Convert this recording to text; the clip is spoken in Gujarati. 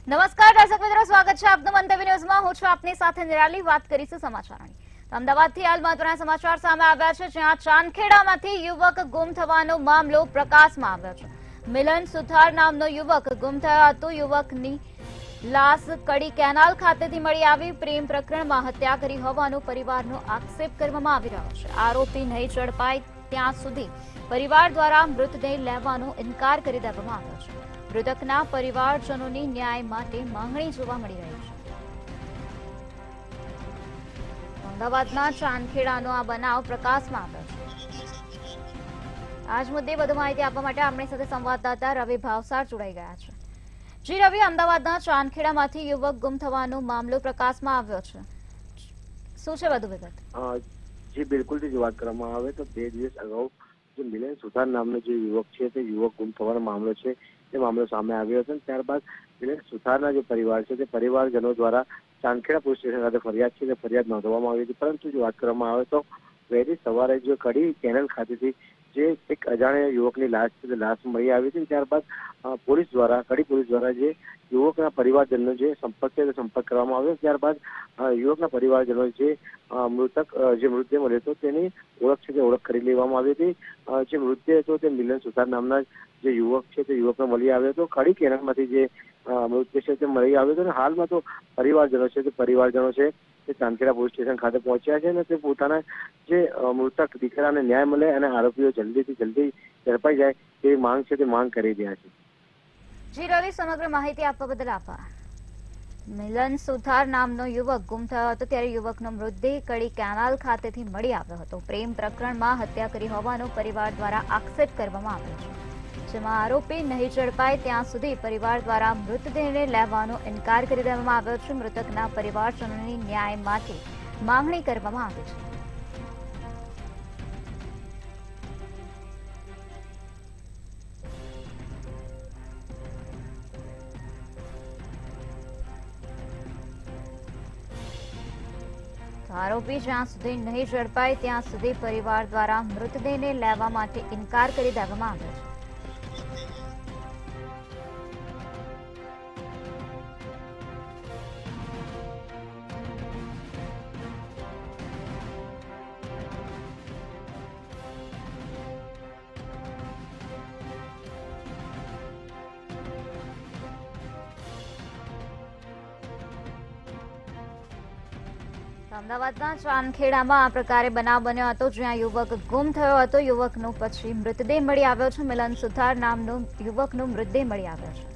નમસ્કાર દર્શક મિત્રો, સ્વાગત છે આપનું મંતવ્ય ન્યૂઝમાં। હું છું આપની સાથે નિરાલી। વાત કરીશું સમાચારોની। અમદાવાદથી હાલ મહત્વના સમાચાર સામે આવ્યા છે, જ્યાં ચાંદખેડામાંથી યુવક ગુમ થવાનો મામલો પ્રકાશમાં આવ્યો છે। મિલન સુથાર નામનો યુવક ગુમ થયો હતો। યુવકની લાશ કડી કેનાલ ખાતેથી મળી આવી। પ્રેમ પ્રકરણમાં હત્યા કરી હોવાનો પરિવારનો આક્ષેપ કરવામાં આવી રહ્યો છે। આરોપી નહીં ઝડપાય ત્યાં સુધી પરિવાર દ્વારા મૃતદેહ લેવાનો ઇનકાર કરી દેવામાં આવ્યો છે। મૃતકના પરિવારજનોની ન્યાય માટે માંગણી જોવા મળી રહી છે। અમદાવાદના ચાંદખેડાનો આ બનાવ પ્રકાશમાં આવ્યો છે। આજ મુદ્દે વધુ માહિતી આપવા માટે આપણી સાથે સંવાદદાતા રવિ ભાવસાર જોડાઈ ગયા છે। જી રવિ, અમદાવાદના ચાંદખેડામાંથી યુવક ગુમ થવાનો મામલો પ્રકાશમાં આવ્યો છે, શું છે વધુ વિગત? જી બિલકુલ, વાત કરવામાં આવે તો 2 દિવસ અગાઉ જે મિલન સુથાર નામનો જે યુવક છે તે યુવક ગુમ થવાનો મામલો છે તે મામલો સામે આવ્યો હતો। ત્યારબાદ મિલન સુથારના જે પરિવાર છે તે પરિવારજનો દ્વારા ચાંદખેડા પોલીસ સ્ટેશન ખાતે ફરિયાદ છે તે ફરિયાદ નોંધવામાં આવી હતી। પરંતુ જો વાત કરવામાં આવે તો વહેલી સવારે જો કડી કેનાલ ખાતેથી જે એક અજાણ્યા યુવકની લાશ છે તે લાશ મળી આવી હતી। ત્યારબાદ પોલીસ દ્વારા જે યુવકના પરિવારજનનો જે સંપર્ક છે તે સંપર્ક કરવામાં આવ્યો। ત્યારબાદ યુવકના પરિવારજનો જે મૃતદેહ મળ્યો હતો તેની ઓળખ છે તે ઓળખ કરી લેવામાં આવી હતી। જે મૃતદેહ હતો તે મિલન સુથાર નામના જે યુવક છે તે યુવકને મળી આવ્યો હતો। કડી કેનાલમાંથી જે મૃતદેહ છે તે મળી આવ્યો હતો અને હાલમાં તો પરિવારજનો છે તે ચાંદખેડા પોલીસ સ્ટેશન ખાતે પહોંચ્યા છે અને તે પોતાના જે મૃતક દીકરાને ન્યાય મળે અને આરોપીઓ જલ્દીથી જલ્દી ઝડપાઈ જાય તેવી માંગ છે તે માંગ કરી રહ્યા છે। જી રવિ, સમગ્ર માહિતી આપવા બદલ આભાર। મિલન સુથાર નામનો યુવક ગુમ થયો હતો, ત્યારે યુવકનો મૃતદેહ કડી કેનાલ ખાતેથી મળી આવ્યો હતો। પ્રેમ પ્રકરણમાં હત્યા કરી હોવાનો પરિવાર દ્વારા આક્ષેપ કરવામાં આવ્યો છે, જેમાં આરોપી નહીં ઝડપાય ત્યાં સુધી પરિવાર દ્વારા મૃતદેહને લેવાનો ઇનકાર કરી દેવામાં આવ્યો છે। મૃતકના પરિવારજનોની ન્યાય માટે માંગણી કરવામાં આવી છે। આરોપી જ્યાં સુધી નહીં ઝડપાય ત્યાં સુધી પરિવાર દ્વારા મૃતદેહને લેવા માટે ઇનકાર કરી દેવામાં આવ્યો છે। અમદાવાદના ચાંદખેડામાં આ પ્રકારે બનાવ બન્યો હતો, જ્યાં યુવક ગુમ થયો હતો। યુવકનો પછી મૃતદેહ મળી આવ્યો છે। મિલન સુથાર નામનો યુવકનો મૃતદેહ મળી આવ્યો છે।